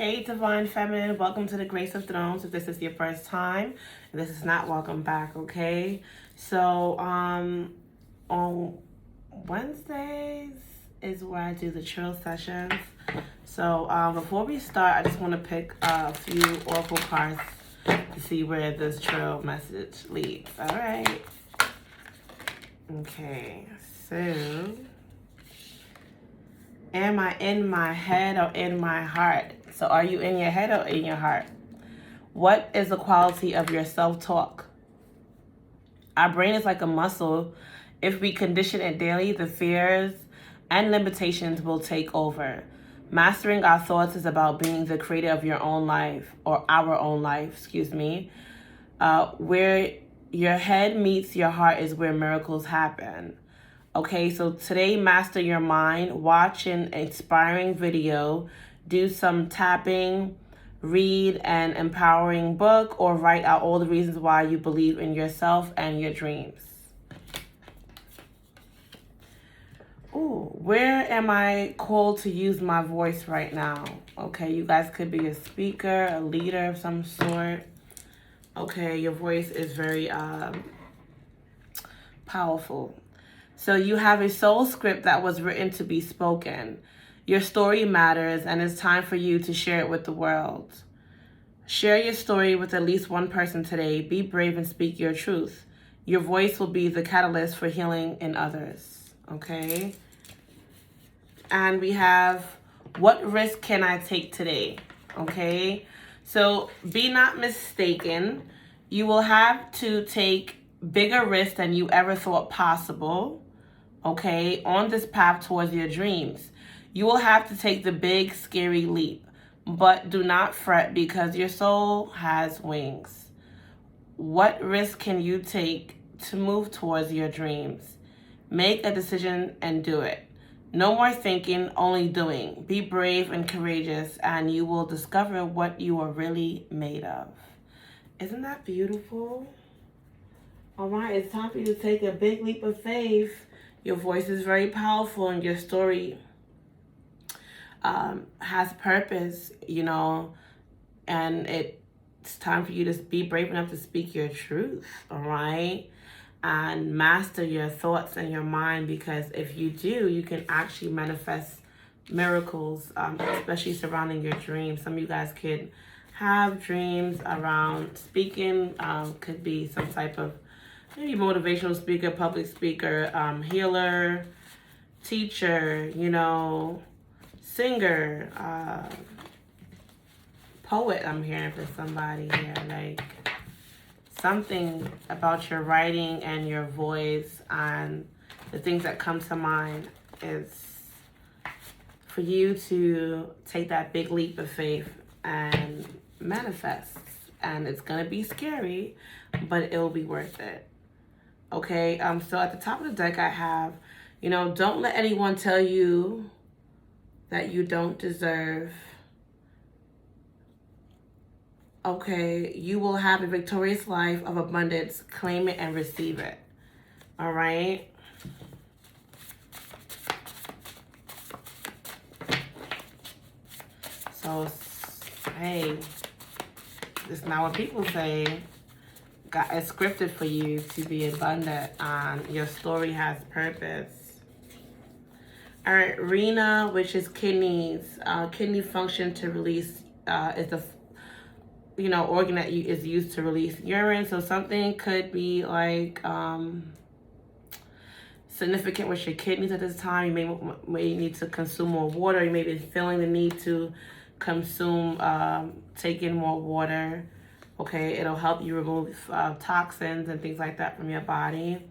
Hey, Divine Feminine, welcome to the Grace of Thrones. If this is your first time, this is not welcome back, okay? So, on Wednesdays is where I do the chill sessions. So, before we start, I just want to pick a few oracle cards to see where this chill message leads. All right. Okay, so am I in my head or in my heart? So are you in your head or in your heart? What is the quality of your self-talk? Our brain is like a muscle. If we condition it daily, the fears and limitations will take over. Mastering our thoughts is about being the creator of your own life, or our own life, excuse me. Where your head meets your heart is where miracles happen. Okay, so today, master your mind. Watch an inspiring video, do some tapping, read an empowering book, or write out all the reasons why you believe in yourself and your dreams. Ooh, where am I called to use my voice right now? Okay, you guys could be a speaker, a leader of some sort. Okay, your voice is very powerful. So you have a soul script that was written to be spoken. Your story matters, and it's time for you to share it with the world. Share your story with at least one person today. Be brave and speak your truth. Your voice will be the catalyst for healing in others. Okay? And we have, what risk can I take today? Okay? So be not mistaken. You will have to take bigger risks than you ever thought possible. Okay, on this path towards your dreams. You will have to take the big, scary leap, but do not fret because your soul has wings. What risk can you take to move towards your dreams? Make a decision and do it. No more thinking, only doing. Be brave and courageous, and you will discover what you are really made of. Isn't that beautiful? All right, it's time for you to take a big leap of faith. Your voice is very powerful, and your story has purpose, and it's time for you to be brave enough to speak your truth, all right? And master your thoughts and your mind, because if you do, you can actually manifest miracles, especially surrounding your dreams. Some of you guys could have dreams around speaking, could be some type of maybe motivational speaker, public speaker, healer, teacher, singer, poet. I'm hearing for somebody here, like something about your writing and your voice, and the things that come to mind is for you to take that big leap of faith and manifest. And it's gonna be scary, but it'll be worth it. Okay, so at the top of the deck I have, don't let anyone tell you that you don't deserve. Okay, you will have a victorious life of abundance. Claim it and receive it. All right. So, hey, this is not what people say. God is scripted for you to be abundant, and your story has purpose. All right, Rena, which is kidneys. Kidney function to release is the organ that is used to release urine. So something could be like significant with your kidneys at this time. You may need to consume more water. You may be feeling the need to consume, take in more water. Okay, it'll help you remove toxins and things like that from your body.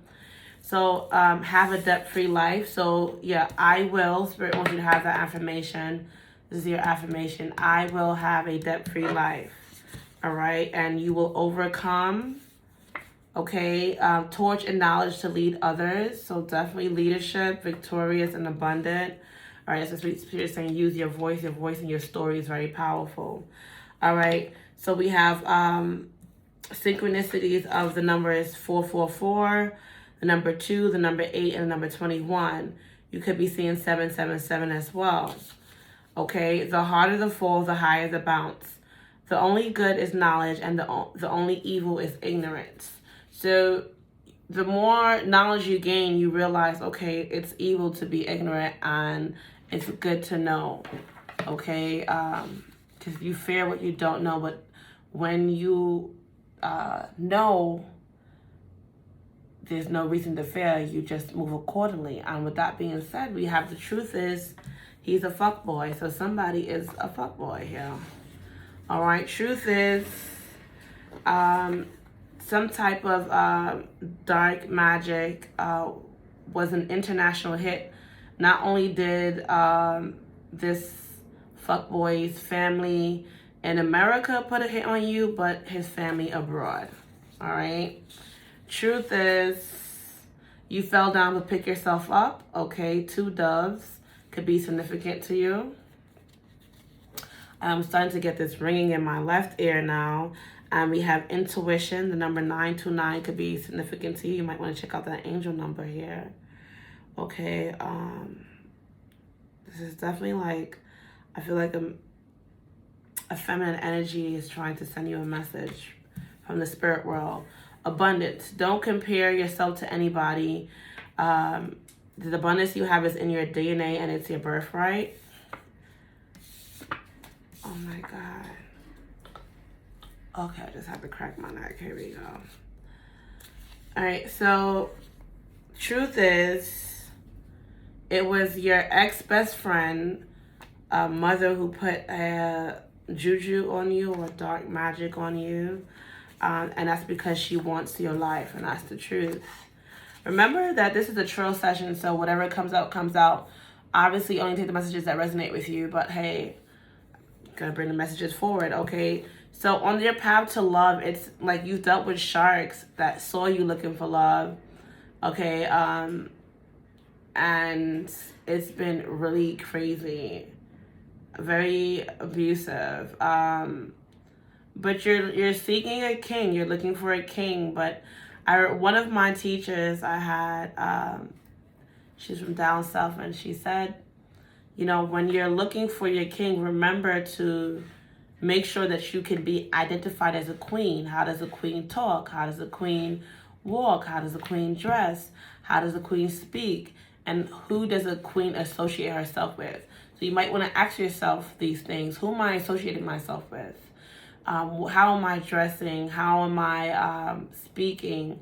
So have a debt-free life. So yeah, I will. Spirit wants you to have that affirmation. This is your affirmation. I will have a debt-free life. All right, and you will overcome. Okay, torch and knowledge to lead others. So definitely leadership, victorious and abundant. All right, so Spirit is saying use your voice. Your voice and your story is very powerful. All right. So we have synchronicities of the numbers 444, the number 2, the number 8, and the number 21. You could be seeing 777 as well. Okay, the harder the fall, the higher the bounce. The only good is knowledge, and the only evil is ignorance. So the more knowledge you gain, you realize, okay, it's evil to be ignorant, and it's good to know. Okay, because you fear what you don't know, but when you know, there's no reason to fear. You just move accordingly. And with that being said, we have the truth is, he's a fuckboy. So somebody is a fuckboy here. All right. Truth is, some type of dark magic was an international hit. Not only did this fuckboy's family in America put a hit on you, but his family abroad. All right. Truth is, you fell down to pick yourself up. Okay, 2 doves could be significant to you. I'm starting to get this ringing in my left ear now. And we have intuition. The number 929 could be significant to you. You might want to check out that angel number here. Okay, this is definitely like, I feel like a feminine energy is trying to send you a message from the spirit world. Abundance. Don't compare yourself to anybody. The abundance you have is in your DNA, and it's your birthright. Oh my God. Okay, I just have to crack my neck. Here we go. All right, so truth is, it was your ex-best friend, mother, who put a juju on you or dark magic on you. And that's because she wants your life, and that's the truth. Remember that this is a trail session, so whatever comes out, comes out. Obviously, only take the messages that resonate with you, but hey, gonna bring the messages forward, okay? So on your path to love, it's like you've dealt with sharks that saw you looking for love, okay? And it's been really crazy, very abusive. But you're seeking a king. You're looking for a king. But one of my teachers I had, she's from down south, and she said, you know, when you're looking for your king, remember to make sure that you can be identified as a queen. How does a queen talk? How does a queen walk? How does a queen dress? How does a queen speak? And who does a queen associate herself with? So you might want to ask yourself these things. Who am I associating myself with? How am I dressing? How am I speaking?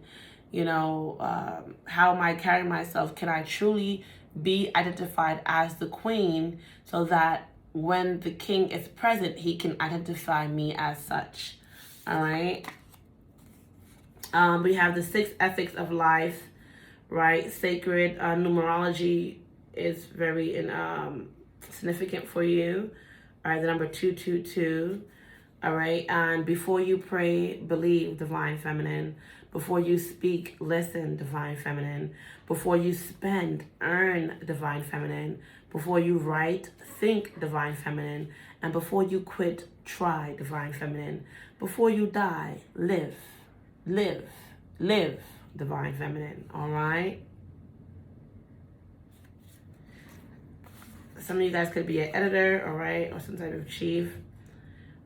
You know, how am I carrying myself? Can I truly be identified as the queen so that when the king is present, he can identify me as such? All right. We have the 6 ethics of life, right? Sacred numerology is very significant for you. All right, the number 222. All right, and before you pray, believe, divine feminine. Before you speak, listen, divine feminine. Before you spend, earn, divine feminine. Before you write, think, divine feminine. And before you quit, try, divine feminine. Before you die, live, divine feminine. All right? Some of you guys could be an editor, all right, or some type of chief.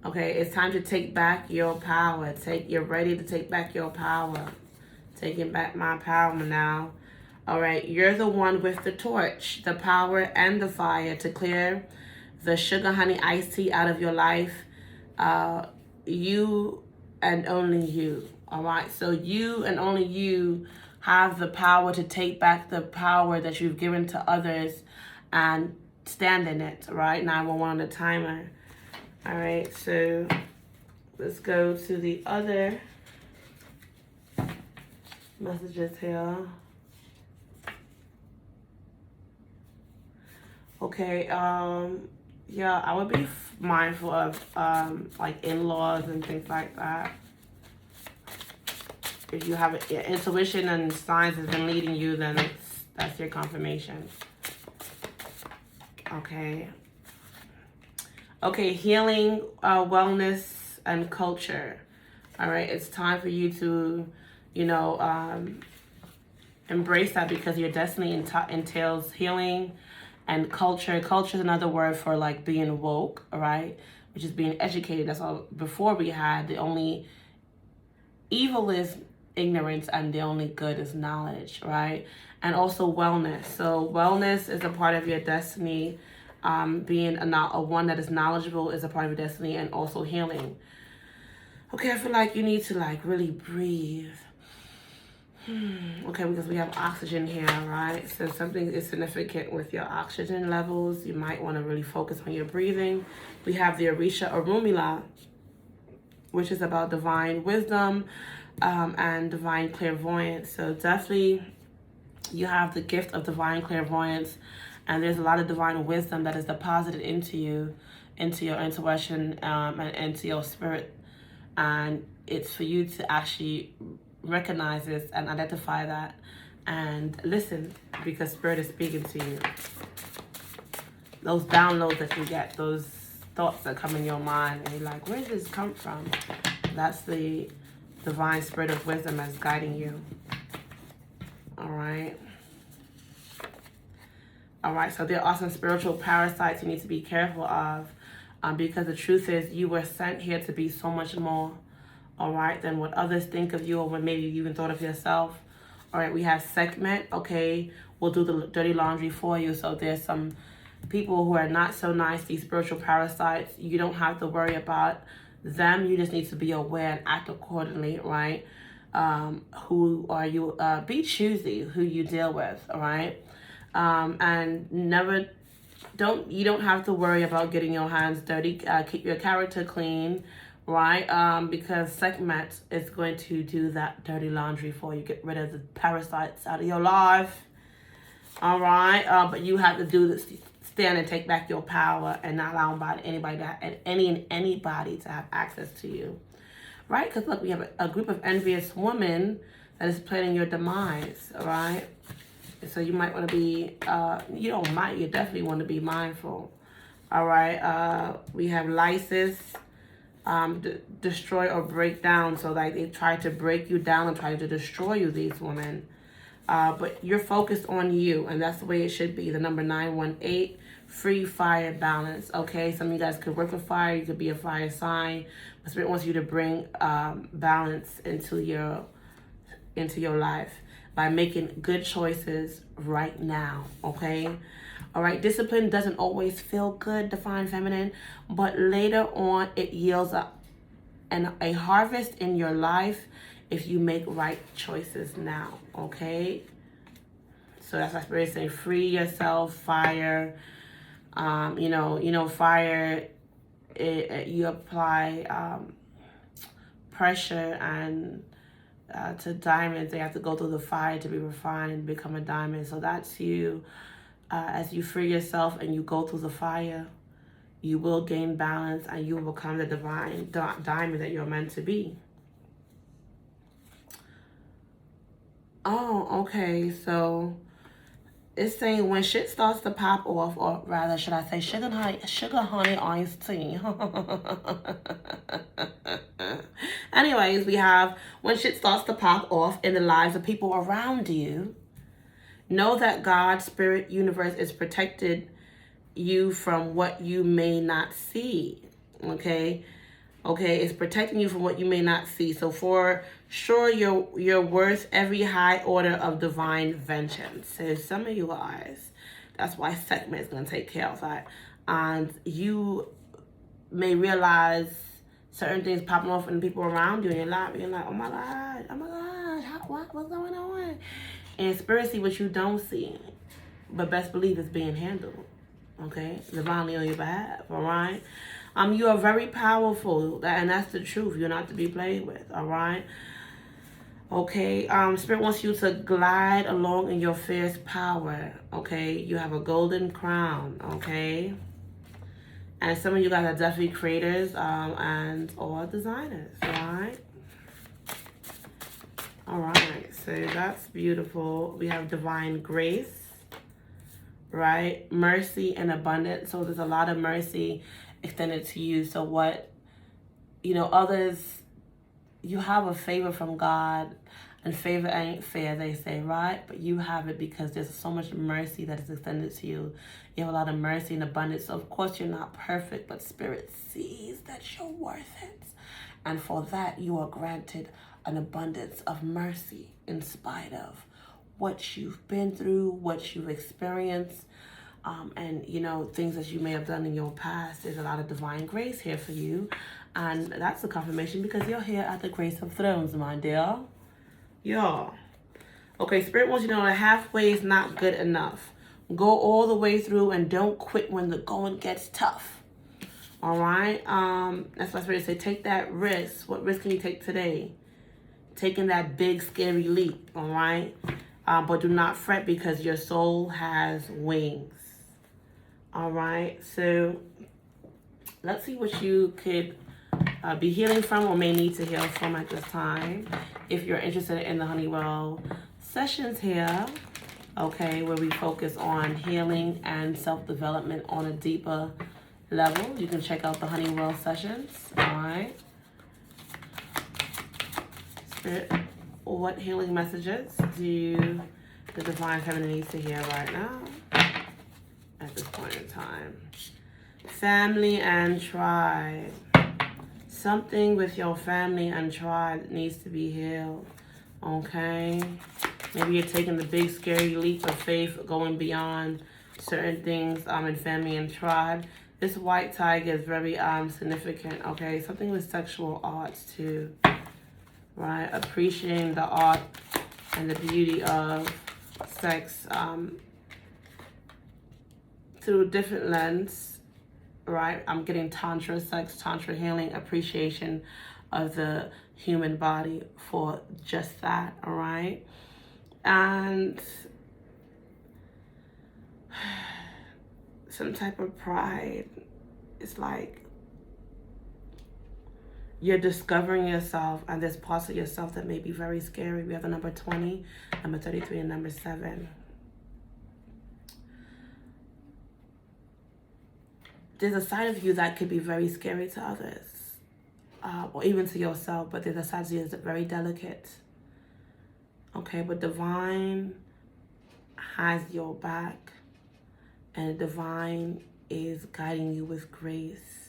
Okay, it's time to take back your power. You're ready to take back your power. Taking back my power now. All right, you're the one with the torch, the power and the fire to clear the sugar, honey, iced tea out of your life. You and only you. All right, so you and only you have the power to take back the power that you've given to others and stand in it. Right, 911 on the timer. All right, so let's go to the other messages here. Okay, yeah, I would be mindful of like in-laws and things like that. If you have intuition and signs has been leading you, then that's your confirmation. Okay. Okay, healing, wellness, and culture. All right, it's time for you to, you know, embrace that, because your destiny entails healing And culture is another word for like being woke, all right? Which is being educated. That's all. Before we had the only evil is ignorance and the only good is knowledge, right? And also wellness. So wellness is a part of your destiny. Being a one that is knowledgeable is a part of your destiny, and also healing. Okay, I feel like you need to like really breathe. Okay, because we have oxygen here, right? So something is significant with your oxygen levels. You might want to really focus on your breathing. We have the Orisha Orunmila, which is about divine wisdom and divine clairvoyance. So definitely you have the gift of divine clairvoyance, and there's a lot of divine wisdom that is deposited into you, into your intuition, and into your spirit. And it's for you to actually recognize this and identify that and listen, because spirit is speaking to you. Those downloads that you get, those thoughts that come in your mind, and you're like, where did this come from? That's the divine spirit of wisdom that's guiding you. All right. All right, so there are some spiritual parasites you need to be careful of, because the truth is you were sent here to be so much more, all right, than what others think of you, or what maybe you even thought of yourself. All right, we have segment. Okay, we'll do the dirty laundry for you. So there's some people who are not so nice, these spiritual parasites. You don't have to worry about them. You just need to be aware and act accordingly, right? Who are you? Be choosy who you deal with, all right? And never, you don't have to worry about getting your hands dirty. Keep your character clean, right? Because Sekhmet is going to do that dirty laundry for you. Get rid of the parasites out of your life, all right? But you have to do this. Stand and take back your power, and not allow anybody to have access to you, right? Because look, we have a group of envious women that is planning your demise, all right? So you might want to be, you definitely want to be mindful. All right. We have lysis, destroy or break down. So like they try to break you down and try to destroy you, these women. But you're focused on you, and that's the way it should be. The number 918, free fire balance. Okay. Some of you guys could work with fire. You could be a fire sign. But Spirit wants you to bring balance into your life by making good choices right now, okay? All right, discipline doesn't always feel good, divine feminine, but later on it yields a harvest in your life if you make right choices now, okay? So that's why Spirit is saying free yourself, fire. Fire, you apply pressure and to diamonds. They have to go through the fire to be refined and become a diamond. So that's you. As you free yourself and you go through the fire, you will gain balance and you will become the divine diamond that you're meant to be. Oh, okay. So it's saying when shit starts to pop off, or rather, should I say sugar honey iced tea. Anyways, we have when shit starts to pop off in the lives of people around you, know that God, spirit, universe is protected you from what you may not see. Okay? Okay, it's protecting you from what you may not see. So for sure, you're worth every high order of divine vengeance. So some of you guys, that's why Sekhmet is going to take care of that. And you may realize certain things popping off in the people around you in your life. You're like, oh my God, what's going on? And Spirit see what you don't see. But best believe it's being handled. Okay? Divinely on your behalf, all right? You are very powerful, and that's the truth. You're not to be played with, all right? Okay, Spirit wants you to glide along in your fierce power, okay? You have a golden crown, okay? And some of you guys are definitely creators or designers, all right? All right, so that's beautiful. We have divine grace, right? Mercy and abundance. So there's a lot of mercy extended to you. So what, others, you have a favor from God. And favor ain't fair, they say, right? But you have it because there's so much mercy that is extended to you. You have a lot of mercy and abundance. So of course you're not perfect, but Spirit sees that you're worth it. And for that, you are granted an abundance of mercy in spite of what you've been through, what you've experienced, and, you know, things that you may have done in your past. There's a lot of divine grace here for you. And that's a confirmation because you're here at the Grace of Thrones, my dear. Y'all. Okay, Spirit wants you to know that halfway is not good enough. Go all the way through and don't quit when the going gets tough. All right? That's why Spirit say, take that risk. What risk can you take today? Taking that big, scary leap. All right? But do not fret because your soul has wings. All right? So let's see what you could be healing from or may need to heal from at this time. If you're interested in the Honeywell sessions here, okay, where we focus on healing and self-development on a deeper level, you can check out the Honeywell sessions. All right. Spirit, what healing messages do the Divine Feminine need to hear right now at this point in time? Family and tribe. Something with your family and tribe needs to be healed, okay? Maybe you're taking the big, scary leap of faith, going beyond certain things in family and tribe. This white tiger is very significant, okay? Something with sexual arts too, right? Appreciating the art and the beauty of sex through a different lens. Right, I'm getting tantra, sex, tantra healing, appreciation of the human body for just that, all right? And some type of pride. It's like you're discovering yourself, and there's parts of yourself that may be very scary. We have the number 20, number 33, and number 7. There's a side of you that could be very scary to others, or even to yourself, but there's a side of you that's very delicate. Okay, but Divine has your back, and Divine is guiding you with grace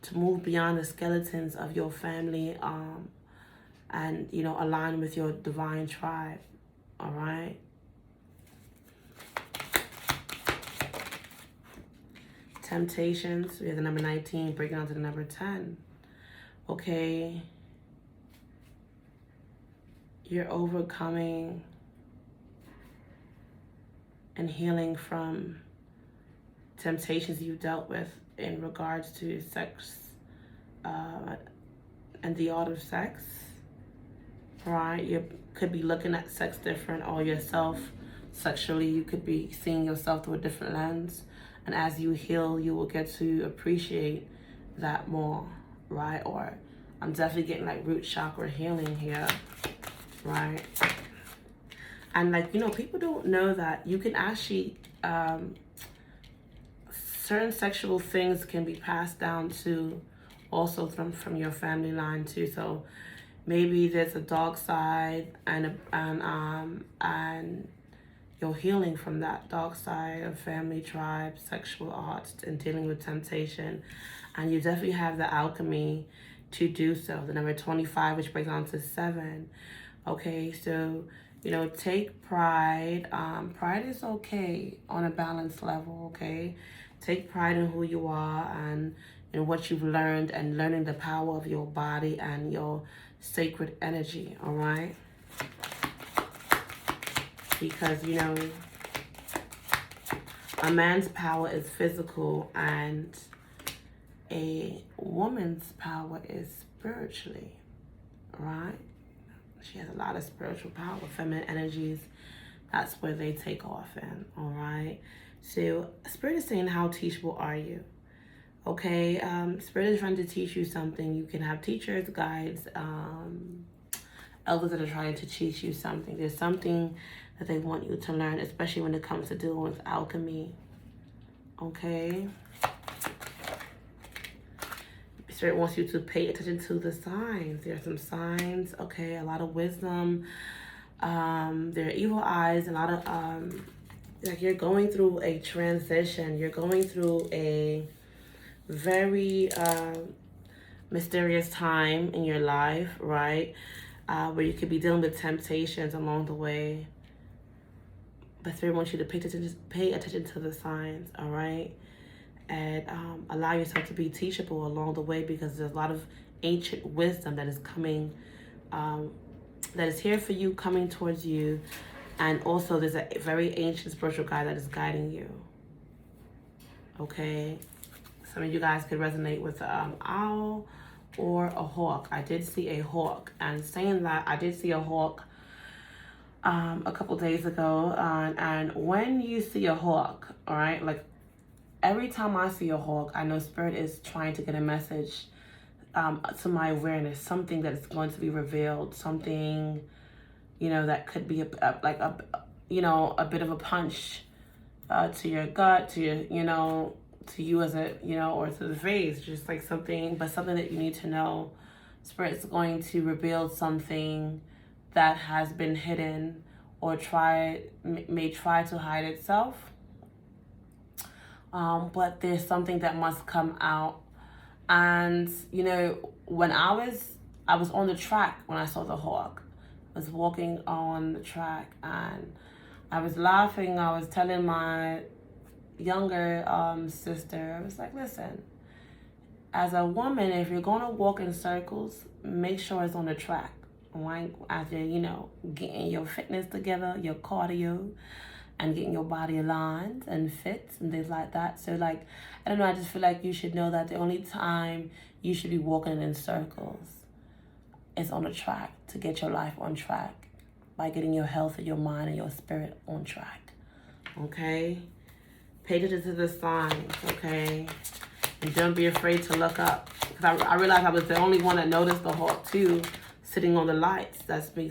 to move beyond the skeletons of your family, and, you know, align with your divine tribe, all right? Temptations, we have the number 19, breaking down to the number 10. Okay. You're overcoming and healing from temptations you dealt with in regards to sex and the art of sex, right? You could be looking at sex different, or yourself sexually. You could be seeing yourself through a different lens. And as you heal, you will get to appreciate that more, right? Or I'm definitely getting like root chakra healing here, right? And like, you know, people don't know that you can actually, certain sexual things can be passed down to also from your family line too. So maybe there's a dark side and you're healing from that dark side of family, tribe, sexual arts, and dealing with temptation. And you definitely have the alchemy to do so. The number 25, which breaks down to 7. Okay, so, you know, take pride. Pride is okay on a balanced level, okay? Take pride in who you are and in what you've learned, and learning the power of your body and your sacred energy, all right? Because, you know, a man's power is physical and a woman's power is spiritually, right? She has a lot of spiritual power, feminine energies. That's where they take off in, all right? So Spirit is saying, how teachable are you? Okay, Spirit is trying to teach you something. You can have teachers, guides, elders that are trying to teach you something. There's something that they want you to learn, especially when it comes to dealing with alchemy. Okay? Spirit wants you to pay attention to the signs. There are some signs, okay, a lot of wisdom. There are evil eyes, a lot of, like you're going through a transition. You're going through a very mysterious time in your life, right? Where you could be dealing with temptations along the way. But Spirit wants you to pay attention to the signs, all right? And allow yourself to be teachable along the way, because there's a lot of ancient wisdom that is coming, that is here for you, coming towards you. And also there's a very ancient spiritual guide that is guiding you. Okay? Some of you guys could resonate with an owl or a hawk. I did see a hawk. And saying that, I did see a hawk a couple days ago. And when you see a hawk, all right, like every time I see a hawk, I know Spirit is trying to get a message to my awareness, something that is going to be revealed, something, you know, that could be a bit of a punch to your gut, to your, you know, to you as a, you know, or to the face, just like something, but something that you need to know. Spirit's going to reveal something that has been hidden or may try to hide itself. But there's something that must come out. And, you know, when I was on the track when I saw the hawk. I was walking on the track and I was laughing. I was telling my younger sister, I was like, listen, as a woman, if you're going to walk in circles, make sure it's on the track. Right? As you're, you know, getting your fitness together, your cardio, and getting your body aligned and fit and things like that. So, like, I don't know, I just feel like you should know that the only time you should be walking in circles is on the track, to get your life on track, by getting your health and your mind and your spirit on track. Okay? Pay attention to the signs, okay? And don't be afraid to look up. Because I realized I was the only one that noticed the hawk too, sitting on the lights.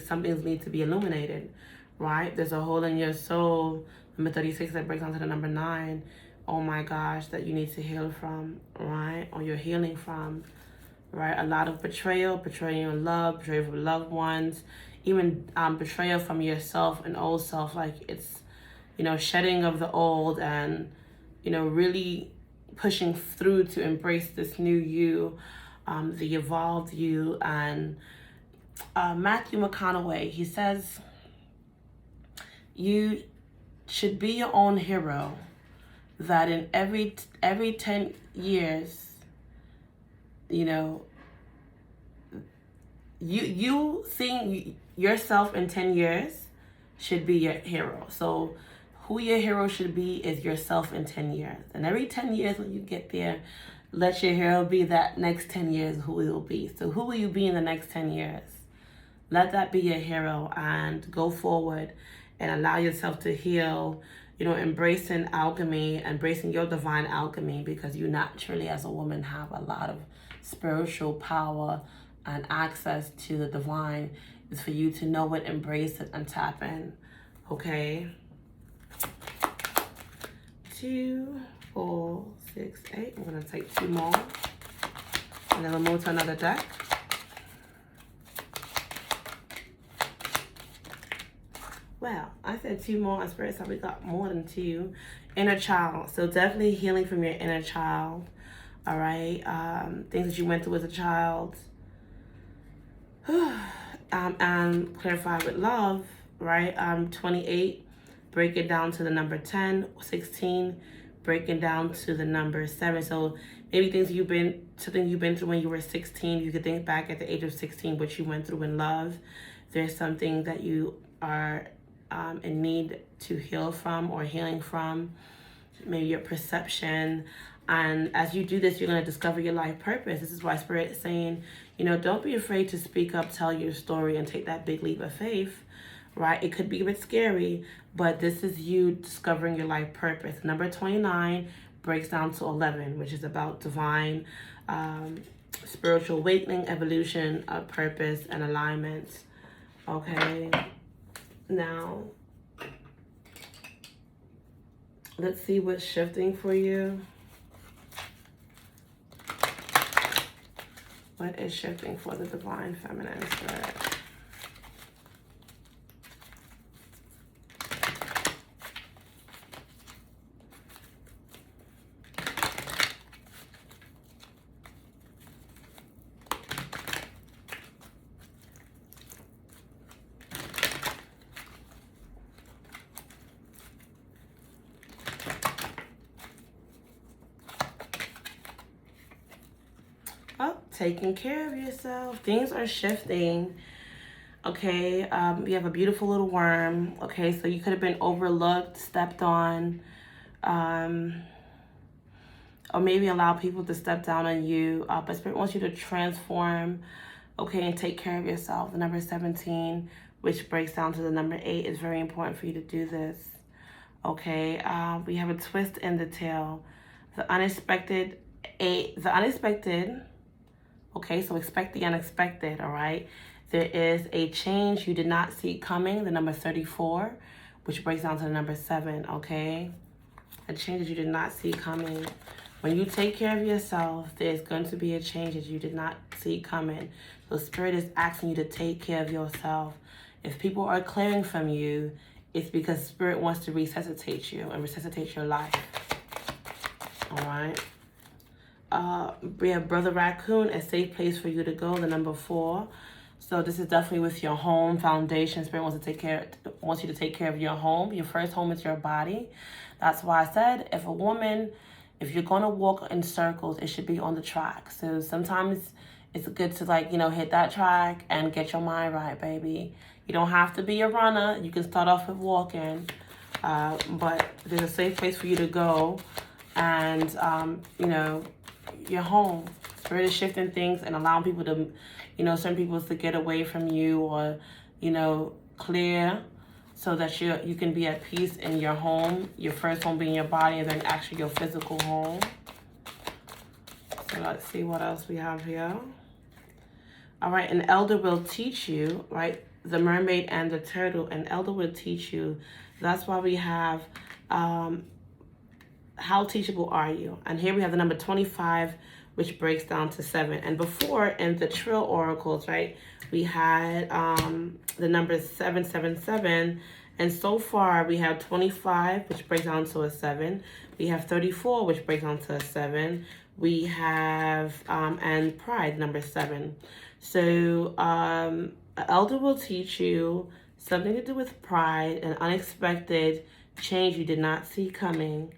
Some things need to be illuminated, right? There's a hole in your soul, number 36, that breaks down to the number 9. Oh my gosh, that you need to heal from, right? Or you're healing from, right? A lot of betrayal your love, betrayal from loved ones, even betrayal from yourself and old self. Like it's, you know, shedding of the old and, you know, really pushing through to embrace this new you, the evolved you. And Matthew McConaughey, he says, you should be your own hero, that in every 10 years, you know, you seeing yourself in 10 years should be your hero. So who your hero should be is yourself in 10 years. And every 10 years when you get there, let your hero be that next 10 years who it will be. So who will you be in the next 10 years? Let that be your hero and go forward and allow yourself to heal, you know, embracing alchemy, embracing your divine alchemy, because you naturally as a woman have a lot of spiritual power and access to the divine. Is for you to know it, embrace it, and tap in. Okay? 2, 4, 6, 8. I'm going to take 2 more. And then we'll move to another deck. Well, I said 2 more. Spirit said we got more than 2. Inner child. So definitely healing from your inner child. All right? Things that you went through as a child. And clarify with love, right? 28, break it down to the number 10. 16, break it down to the number 7. So maybe something you've been through when you were 16. You could think back at the age of 16, what you went through in love. There's something that you are in need to heal from or healing from. Maybe your perception. And as you do this, you're going to discover your life purpose. This is why Spirit is saying, you know, don't be afraid to speak up, tell your story, and take that big leap of faith, right? It could be a bit scary, but this is you discovering your life purpose. Number 29 breaks down to 11, which is about divine, spiritual awakening, evolution, purpose, and alignment. Okay. Now, let's see what's shifting for you. What is shifting for the divine feminine spirit? Oh, taking care of yourself. Things are shifting. Okay, you have a beautiful little worm. Okay, so you could have been overlooked, stepped on, or maybe allow people to step down on you. But Spirit wants you to transform, okay, and take care of yourself. The number 17, which breaks down to the number 8, is very important for you to do this. Okay, we have a twist in the tail. The unexpected. Okay, so expect the unexpected, all right? There is a change you did not see coming, the number 34, which breaks down to the number 7, okay? A change that you did not see coming. When you take care of yourself, there's going to be a change that you did not see coming. So Spirit is asking you to take care of yourself. If people are clearing from you, it's because Spirit wants to resuscitate you and resuscitate your life, all right? We have Brother Raccoon, a safe place for you to go, the number 4. So this is definitely with your home foundation. Spirit wants you to take care of your home. Your first home is your body. That's why I said if you're going to walk in circles, it should be on the track. So sometimes it's good to hit that track and get your mind right, baby. You don't have to be a runner. You can start off with walking, but there's a safe place for you to go, and your home. Spirit is shifting things and allowing people to, certain people to get away from you, or, clear, so that you can be at peace in your home. Your first home being your body, and then actually your physical home. So let's see what else we have here. All right, an elder will teach you, right? The mermaid and the turtle, an elder will teach you. That's why we have, how teachable are you? And here we have the number 25, which breaks down to 7. And before, in the Trill oracles, right, we had the number 777. And so far, we have 25, which breaks down to a 7. We have 34, which breaks down to a 7. We have, and pride, number 7. So, an elder will teach you something to do with pride, an unexpected change you did not see coming.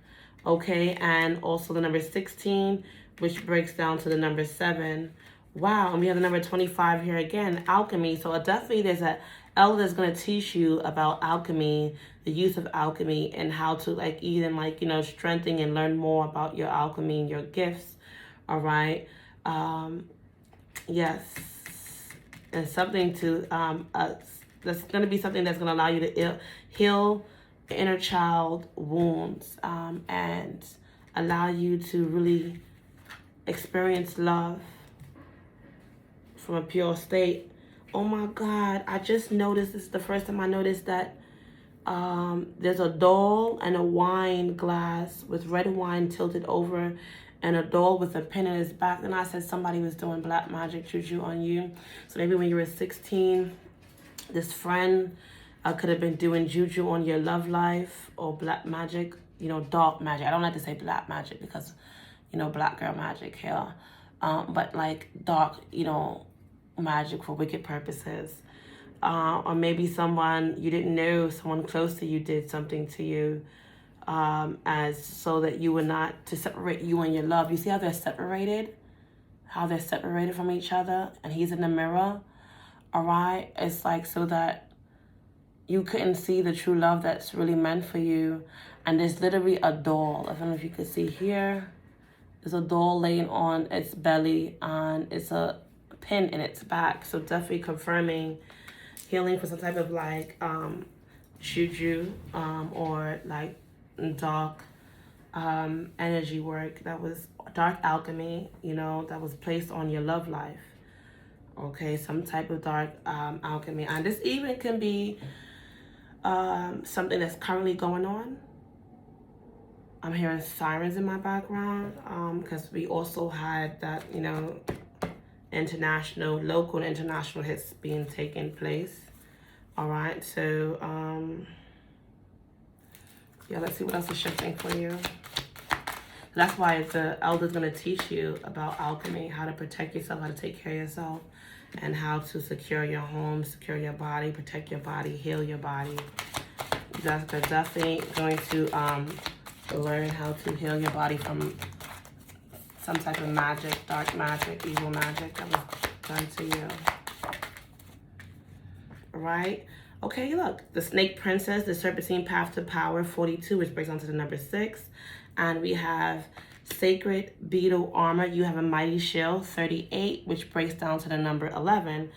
Okay, and also the number 16, which breaks down to the number 7. Wow, and we have the number 25 here again, alchemy. So definitely there's an elder that's going to teach you about alchemy, the use of alchemy, and how to strengthen and learn more about your alchemy and your gifts. All right. Yes. And something to, that's going to be something that's going to allow you to heal inner child wounds, and allow you to really experience love from a pure state. Oh my God, I just noticed, this is the first time I noticed that there's a doll and a wine glass with red wine tilted over, and a doll with a pin in his back. And I said somebody was doing black magic juju on you. So maybe when you were 16, this friend could have been doing juju on your love life, or black magic, dark magic. I don't like to say black magic because, black girl magic here. But like dark, magic for wicked purposes. Or maybe someone you didn't know, someone close to you did something to you, as so that you were not to separate you and your love. You see how they're separated? How they're separated from each other, and he's in the mirror. All right? It's like so that you couldn't see the true love that's really meant for you. And there's literally a doll. I don't know if you can see here. There's a doll laying on its belly, and it's a pin in its back. So definitely confirming healing for some type of juju, or dark energy work. That was dark alchemy, that was placed on your love life. Okay, some type of dark alchemy. And this even can be something that's currently going on. I'm hearing sirens in my background, because we also had that, international, local and international hits being taken place. All right, so yeah, let's see what else is shifting for you. That's why the elder's going to teach you about alchemy, how to protect yourself, how to take care of yourself, and how to secure your home, secure your body, protect your body, heal your body. They're definitely going to learn how to heal your body from some type of magic, dark magic, evil magic that was done to you. All right? Okay, look, the Snake Princess, the Serpentine Path to Power, 42, which breaks down to the number 6. And we have Sacred Beetle Armor. You have a Mighty Shield, 38, which breaks down to the number 11.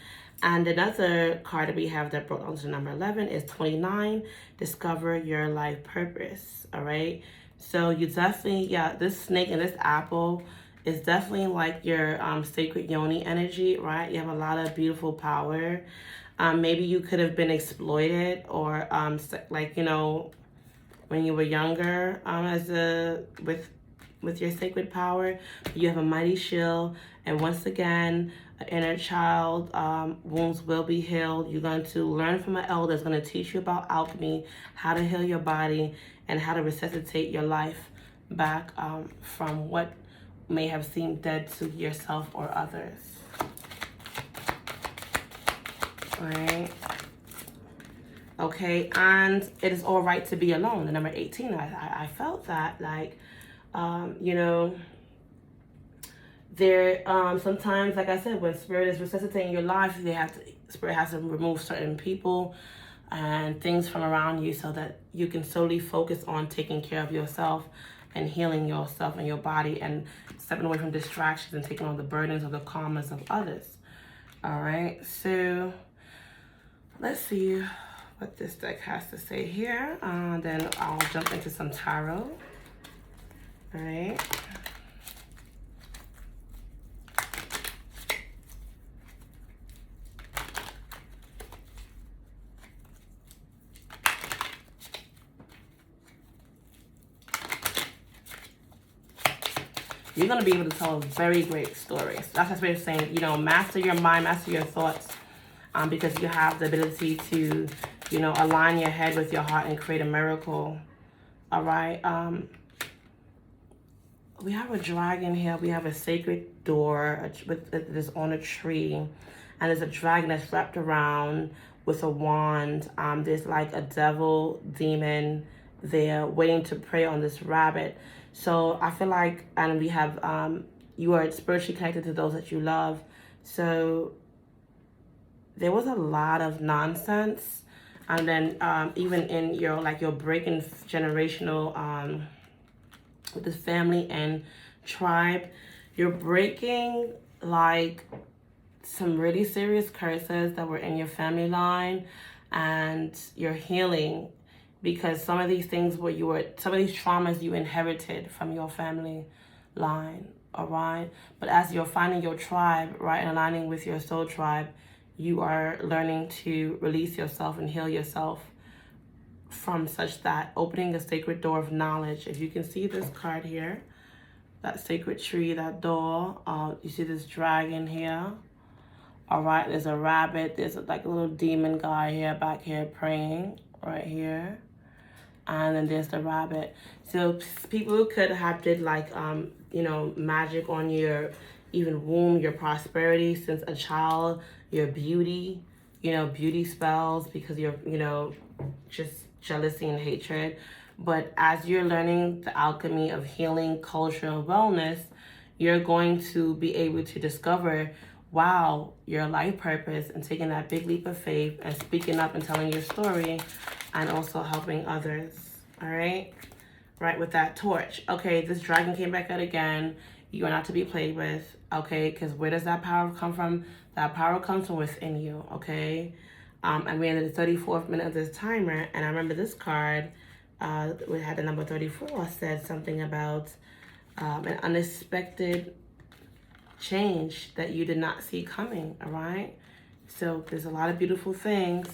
And another card that we have that broke down to the number 11 is 29, Discover Your Life Purpose. All right? So you definitely, yeah, this snake and this apple is definitely like your sacred yoni energy, right? You have a lot of beautiful power. Maybe you could have been exploited or like, you know, when you were younger with your sacred power. You have a mighty shield, and once again, an inner child wounds will be healed. You're going to learn from an elder that's going to teach you about alchemy, how to heal your body, and how to resuscitate your life back from what may have seemed dead to yourself or others. All right. Okay, and it is all right to be alone. The number 18, I felt that, like, you know, there, sometimes, like I said, when Spirit is resuscitating your life, Spirit has to remove certain people and things from around you so that you can solely focus on taking care of yourself and healing yourself and your body and stepping away from distractions and taking on the burdens or the karmas of others. All right, so let's see what this deck has to say here. Then I'll jump into some tarot. All right. You're going to be able to tell a very great story. So that's what we're saying, you know, master your mind, master your thoughts, because you have the ability to, you know, align your head with your heart and create a miracle. All right. We have a dragon here. We have a sacred door with this on a tree, and there's a dragon that's wrapped around with a wand. There's like a devil demon there waiting to prey on this rabbit. So I feel like, and we have you are spiritually connected to those that you love. So there was a lot of nonsense, and then even in your breaking generational with this family and tribe, you're breaking like some really serious curses that were in your family line, and you're healing because some of these things some of these traumas you inherited from your family line. All right, but as you're finding your tribe, right, and aligning with your soul tribe, you are learning to release yourself and heal yourself from such that, opening a sacred door of knowledge. If you can see this card here, that sacred tree, that door, you see this dragon here. All right, there's a rabbit, there's like a little demon guy here, back here praying right here. And then there's the rabbit. So people could have did like, you know, magic on your even womb, your prosperity since a child, your beauty, you know, beauty spells because you're, you know, just jealousy and hatred. But as you're learning the alchemy of healing, culture, and wellness, you're going to be able to discover, wow, your life purpose, and taking that big leap of faith and speaking up and telling your story and also helping others. All right? Right, with that torch. Okay, this dragon came back out again. You are not to be played with, okay? Because where does that power come from? That power comes from within you, okay? And we're in the 34th minute of this timer, and I remember this card, we had the number 34, said something about an unexpected change that you did not see coming, all right? So there's a lot of beautiful things.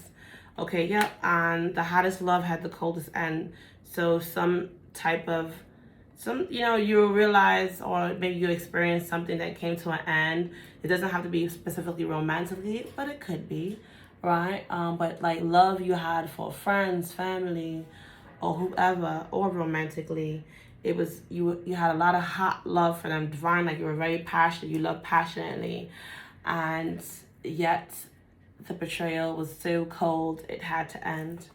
Okay, yeah, and the hottest love had the coldest end. So some type of you realize, or maybe you experience something that came to an end. It doesn't have to be specifically romantically, but it could be, right? But like love you had for friends, family, or whoever, or romantically, it was you had a lot of hot love for them, divine, like you were very passionate, you loved passionately, and yet the betrayal was so cold it had to end,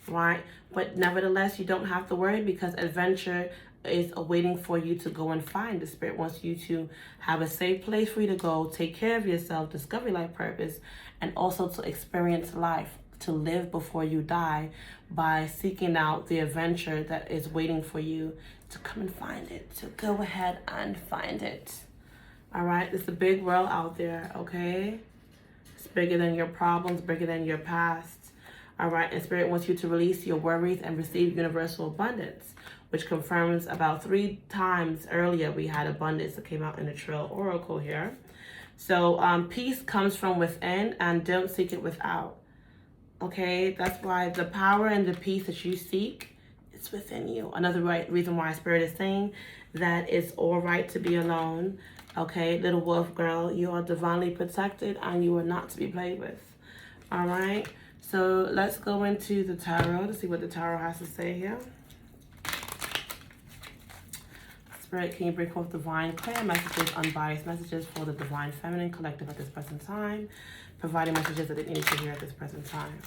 right? But nevertheless, you don't have to worry, because adventure is waiting for you to go and find. The Spirit wants you to have a safe place for you to go, take care of yourself, discover your life purpose, and also to experience life, to live before you die, by seeking out the adventure that is waiting for you to come and find it, to go ahead and find it. All right, it's a big world out there, okay? It's bigger than your problems, bigger than your past. All right, and Spirit wants you to release your worries and receive universal abundance, which confirms about 3 times earlier we had abundance that came out in the Trill Oracle here. So peace comes from within, and don't seek it without. Okay, that's why the power and the peace that you seek, it's within you. Another reason why Spirit is saying that it's all right to be alone. Okay, little wolf girl, you are divinely protected and you are not to be played with. All right, so let's go into the tarot to see what the tarot has to say here. Spirit, can you bring forth divine, clear messages, unbiased messages for the divine feminine collective at this present time, providing messages that they need to hear at this present time.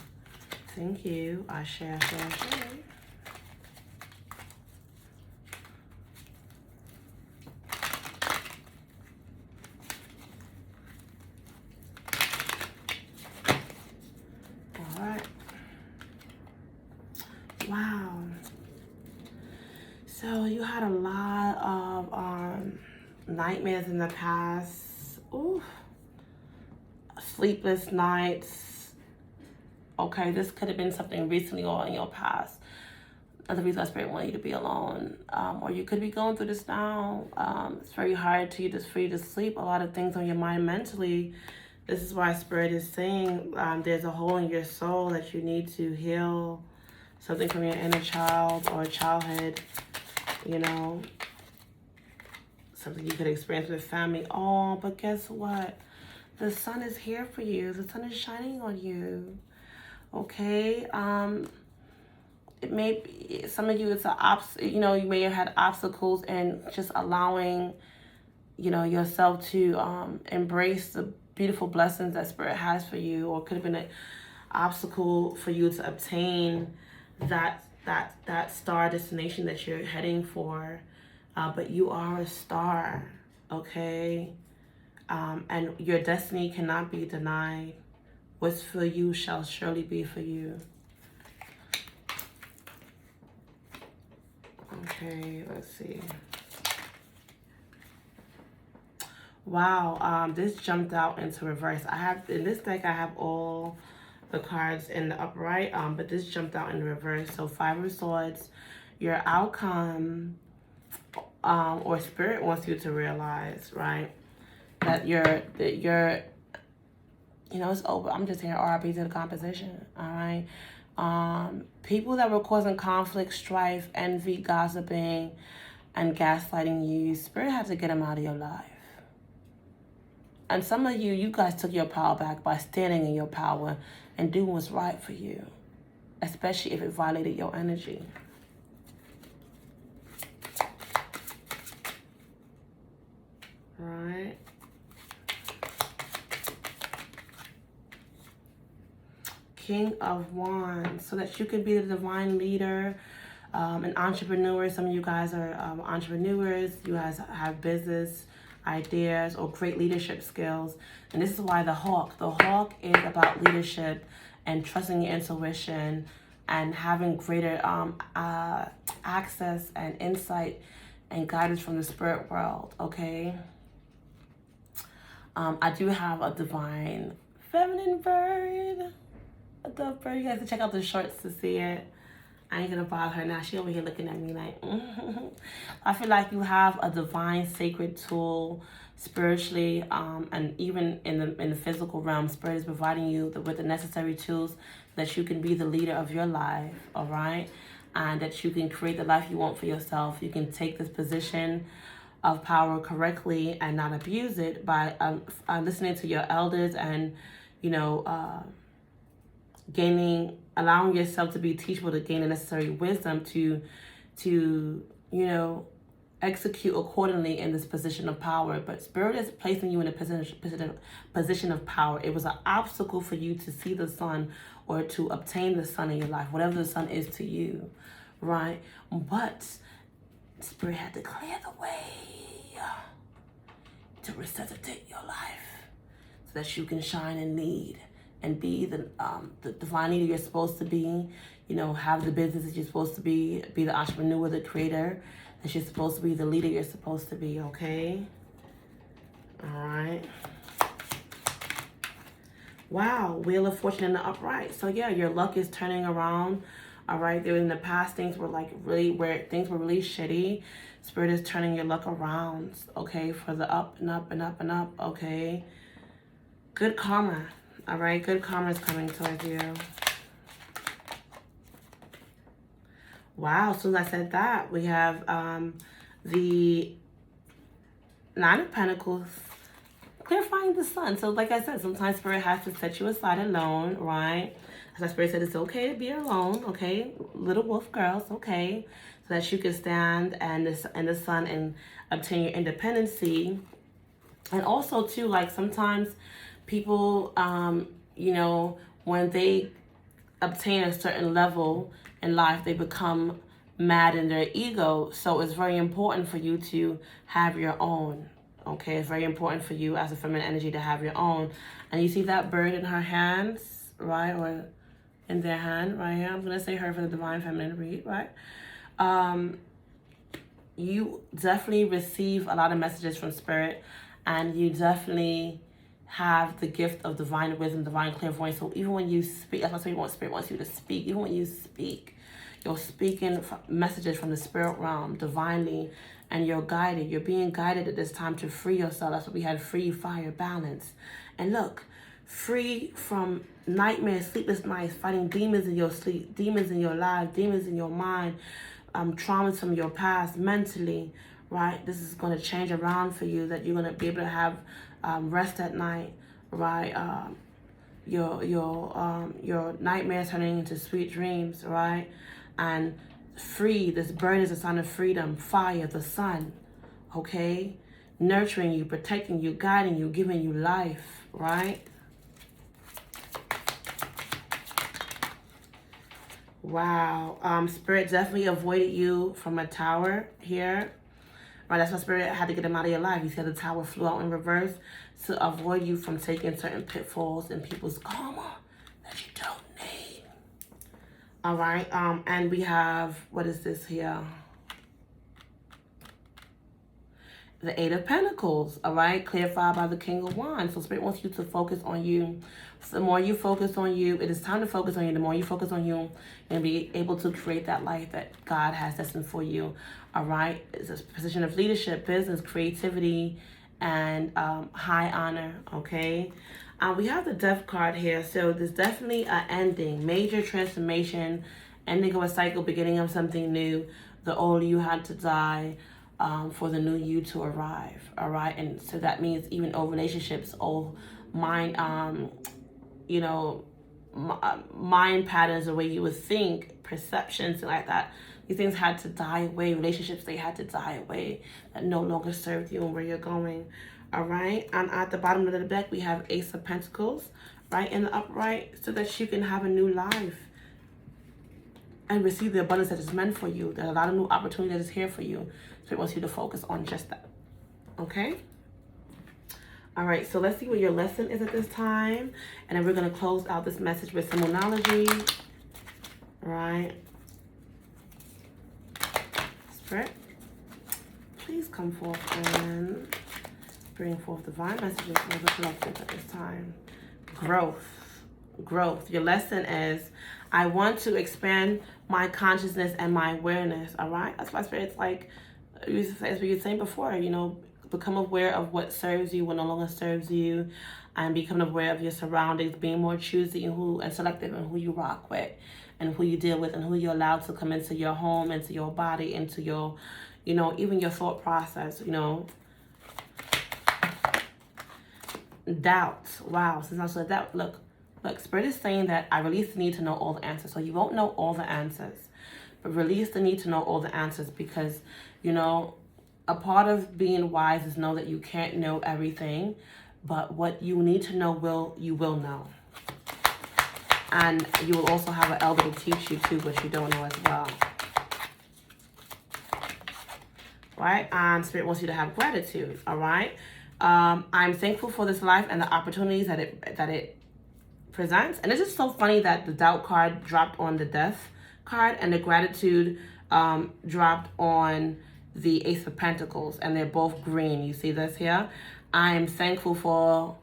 Thank you. I share. All right. Wow. So you had a lot of nightmares in the past. Ooh. Sleepless nights. Okay, this could have been something recently or in your past. Another reason why Spirit wanted you to be alone. Or you could be going through this now. It's very hard for you to sleep. A lot of things on your mind mentally. This is why Spirit is saying there's a hole in your soul that you need to heal. Something from your inner child or childhood. You know, something you could experience with family. Oh, but guess what? The sun is here for you. The sun is shining on you. Okay? It may be, some of you, it's you may have had obstacles in just allowing, yourself to embrace the beautiful blessings that Spirit has for you, or could have been an obstacle for you to obtain that star destination that you're heading for. But you are a star, okay? And your destiny cannot be denied. What's for you shall surely be for you. Okay, let's see. Wow, this jumped out into reverse. In this deck, I have all the cards in the upright, but this jumped out in the reverse. So 5 of Swords, your outcome, or Spirit wants you to realize, right, that you're it's over. I'm just hearing RIP to the composition, all right? People that were causing conflict, strife, envy, gossiping, and gaslighting you, Spirit had to get them out of your life. And some of you guys took your power back by standing in your power and doing what's right for you, especially if it violated your energy. Right? King of Wands, so that you can be the divine leader, an entrepreneur. Some of you guys are entrepreneurs. You guys have business ideas or great leadership skills. And this is why the hawk is about leadership and trusting your intuition and having greater access and insight and guidance from the spirit world, okay? I do have a divine feminine bird. A dove bird. You guys can check out the shorts to see it. I ain't gonna bother her now. She over here looking at me like, I feel like you have a divine sacred tool spiritually, and even in the physical realm. Spirit is providing you with the necessary tools that you can be the leader of your life, all right? and that you can create the life you want for yourself. You can take this position of power correctly and not abuse it by listening to your elders and, allowing yourself to be teachable, to gain the necessary wisdom to execute accordingly in this position of power. But Spirit is placing you in a position of power. It was an obstacle for you to see the sun or to obtain the sun in your life, whatever the sun is to you, right? But Spirit had to clear the way to resuscitate your life so that you can shine and lead and be the divine leader you're supposed to be, have the business that you're supposed to be the entrepreneur, the creator that you're supposed to be, the leader you're supposed to be, okay? All right. Wow, Wheel of Fortune in the upright. So yeah, your luck is turning around. All right, there in the past things were really shitty. Spirit is turning your luck around, okay, for the up and up and up and up, okay? Good karma, all right? Good karma is coming towards you. Wow, as soon as I said that, we have the Nine of Pentacles, clarifying the sun. So like I said, sometimes Spirit has to set you aside alone, right? As my Spirit said, it's okay to be alone, okay? Little wolf girls, okay? So that you can stand in the sun and obtain your independency. And also, too, like sometimes people, when they obtain a certain level in life, they become mad in their ego. So it's very important for you to have your own. Okay, it's very important for you as a feminine energy to have your own. And you see that bird in her hands, right? Or in their hand, right here. I'm going to say her for the divine feminine read, right? You definitely receive a lot of messages from Spirit, and you definitely have the gift of divine wisdom, divine clairvoyance. So even when you speak, that's what Spirit wants you to speak. Even when you speak, you're speaking messages from the spirit realm divinely, and you're guided. You're being guided at this time to free yourself. That's what we had: free, fire, balance. And look, free from nightmares, sleepless nights, fighting demons in your sleep, demons in your life, demons in your mind, traumas from your past mentally, right? This is going to change around for you, that you're going to be able to have rest at night, right? Your nightmares turning into sweet dreams, right? And free, this bird is a sign of freedom, fire, the sun, okay? Nurturing you, protecting you, guiding you, giving you life, right? Wow. Spirit definitely avoided you from a tower here. Right, that's why Spirit had to get him out of your life. He said the tower flew out in reverse to avoid you from taking certain pitfalls and people's karma that you don't need. All right. And we have, what is this here? The Eight of Pentacles, all right, clarified by the King of Wands. So Spirit wants you to focus on you. So the more you focus on you, it is time to focus on you. The more you focus on you, and be able to create that life that God has destined for you, all right? It's a position of leadership, business, creativity, and high honor, okay? We have the Death card here. So there's definitely an ending, major transformation, ending of a cycle, beginning of something new. The old you had to die, for the new you to arrive, all right? And so that means even old relationships, old mind, mind patterns, the way you would think, perceptions, and like that. These things had to die away. Relationships, they had to die away that no longer served you and where you're going, all right? And at the bottom of the deck, we have Ace of Pentacles, right, in the upright, so that you can have a new life and receive the abundance that is meant for you. There's a lot of new opportunity that is here for you. So it wants you to focus on just that. Okay? All right, so let's see what your lesson is at this time. And then we're going to close out this message with symbonology. All right. Spirit, please come forth and bring forth divine messages for the collective at this time. Growth. Your lesson is, I want to expand my consciousness and my awareness. All right? That's why Spirit's like, as we were saying before, become aware of what serves you, what no longer serves you, and become aware of your surroundings, being more choosy and selective in who you rock with, and who you deal with and who you allow to come into your home, into your body, into your, even your thought process, Doubt. Wow. Since I said that, look, Spirit is saying that I release the need to know all the answers. So you won't know all the answers, but release the need to know all the answers, because, a part of being wise is know that you can't know everything, but what you need to know you will know. And you will also have an elder to teach you too, what you don't know as well. Right? And Spirit wants you to have gratitude. All right? I'm thankful for this life and the opportunities that it presents. And it's just so funny that the doubt card dropped on the death card and the gratitude dropped on the Ace of Pentacles, and they're both green. You see this here? I'm thankful for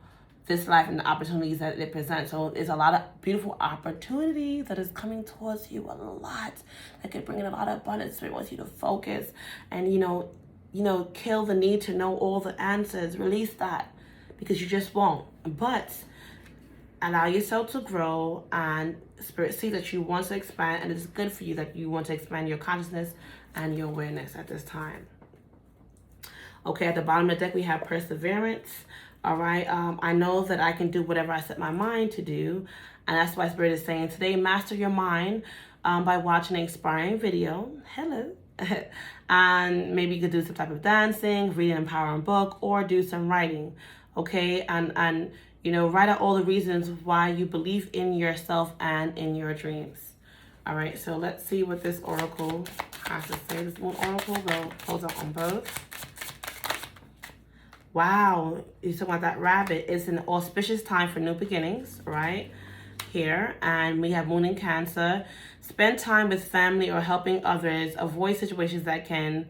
this life and the opportunities that it presents. So there's a lot of beautiful opportunity that is coming towards you, a lot that could bring in a lot of abundance. Spirit wants you to focus and, kill the need to know all the answers. Release that, because you just won't. But allow yourself to grow, and Spirit sees that you want to expand, and it's good for you that you want to expand your consciousness and your awareness at this time. Okay, at the bottom of the deck, we have perseverance. All right, I know that I can do whatever I set my mind to do, and that's why Spirit is saying today, master your mind by watching an inspiring video. Hello. And maybe you could do some type of dancing, read an empowering book, or do some writing. Okay, and write out all the reasons why you believe in yourself and in your dreams. All right, so let's see what this oracle has to say. This one oracle will hold up on both. Wow, you're talking about that rabbit. It's an auspicious time for new beginnings, right? Here, and we have Moon in Cancer. Spend time with family or helping others. Avoid situations that can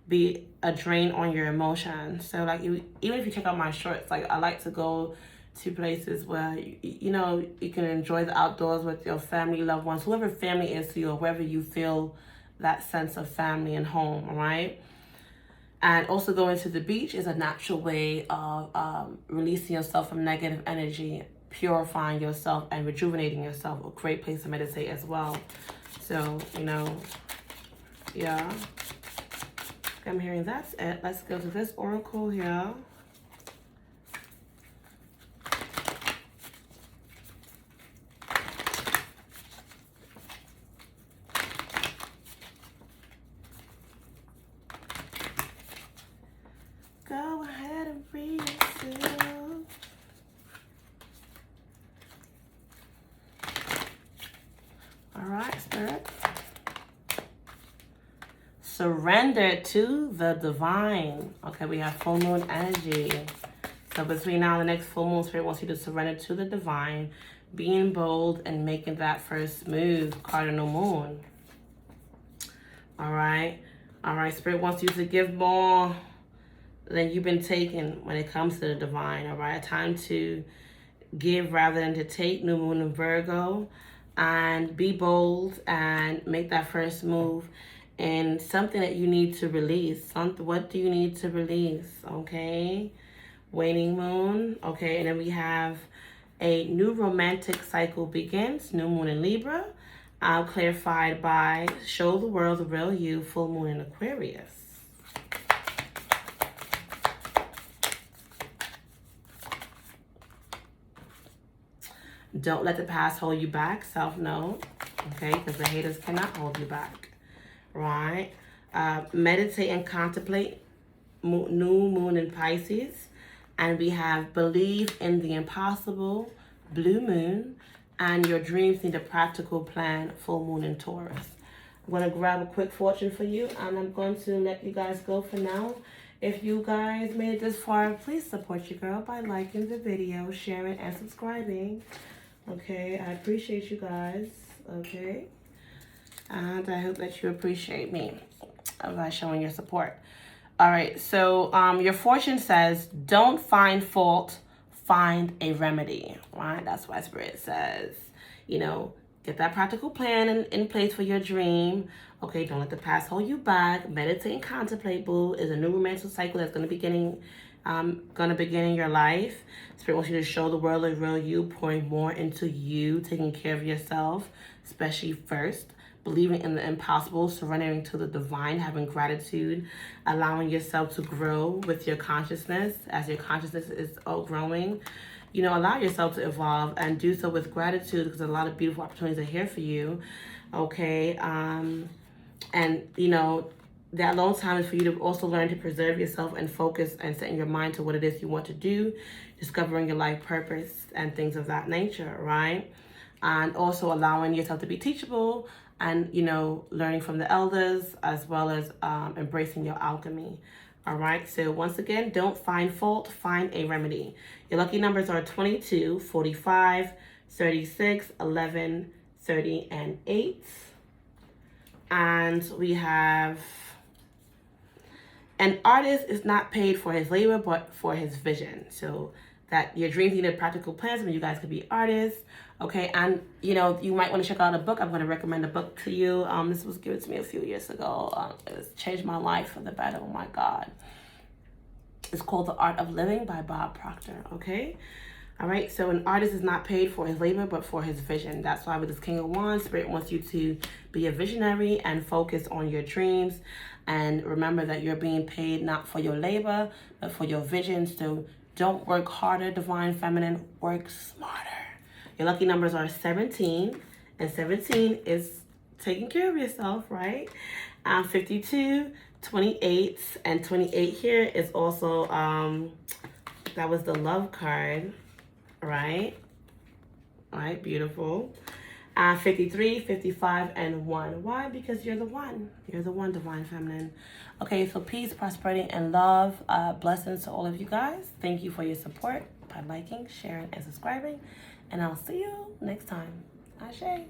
be a drain on your emotions. So, like, even if you check out my shorts, like, I like to go to places where, you can enjoy the outdoors with your family, loved ones, whoever family is to you, or wherever you feel that sense of family and home, all right? And also going to the beach is a natural way of releasing yourself from negative energy, purifying yourself, and rejuvenating yourself. A great place to meditate as well. So, yeah. I'm hearing that's it. Let's go to this oracle here. Go ahead and read yourself. All right, Spirit. Surrender to the divine. Okay, we have full moon energy. So between now and the next full moon, Spirit wants you to surrender to the divine, being bold and making that first move, cardinal moon. All right. All right, Spirit wants you to give more than you've been taking when it comes to the divine. All right, time to give rather than to take. New moon in Virgo, and be bold and make that first move and something that you need to release. What do you need to release? Okay, waning moon. Okay, and then we have a new romantic cycle begins. New moon in Libra, clarified by show the world the real you. Full moon in Aquarius. Don't let the past hold you back. Self-know, okay? Because the haters cannot hold you back, right? Meditate and contemplate. New moon in Pisces. And we have believe in the impossible. Blue moon. And your dreams need a practical plan. Full moon in Taurus. I'm going to grab a quick fortune for you. And I'm going to let you guys go for now. If you guys made it this far, please support your girl by liking the video, sharing, and subscribing. Okay, I appreciate you guys, okay? And I hope that you appreciate me by showing your support. All right, so your fortune says, don't find fault, find a remedy, right? That's why Spirit says, get that practical plan in place for your dream. Okay, don't let the past hold you back. Meditate and contemplate, boo. Is a new romantic cycle that's going to be beginning going to begin in your life. Spirit wants you to show the world the real you, pouring more into you, taking care of yourself, especially first, believing in the impossible, surrendering to the divine, having gratitude, allowing yourself to grow with your consciousness as your consciousness is growing. You know, allow yourself to evolve and do so with gratitude, because a lot of beautiful opportunities are here for you. Okay. And, you know, that alone time is for you to also learn to preserve yourself and focus and set in your mind to what it is you want to do, discovering your life purpose and things of that nature, right? And also allowing yourself to be teachable and, you know, learning from the elders, as well as embracing your alchemy. All right, so once again, don't find fault, find a remedy. Your lucky numbers are 22, 45, 36, 11, 30, and 8. And we have, an artist is not paid for his labor, but for his vision. So that your dreams need a practical plans, and you guys could be artists. Okay, and you know, you might want to check out a book. I'm going to recommend a book to you. This was given to me a few years ago. It's changed my life for the better. Oh my God. It's called The Art of Living by Bob Proctor. Okay. All right, so an artist is not paid for his labor, but for his vision. That's why with this King of Wands, Spirit wants you to be a visionary and focus on your dreams. And remember that you're being paid not for your labor, but for your vision. So don't work harder, Divine Feminine. Work smarter. Your lucky numbers are 17. And 17 is taking care of yourself, right? 52, 28. And 28 here is also, that was the love card. Right? All right, beautiful. 53, 55, and 1. Why? Because you're the one. You're the one, Divine Feminine. Okay, so peace, prosperity, and love. Blessings to all of you guys. Thank you for your support by liking, sharing, and subscribing. And I'll see you next time. Ashe.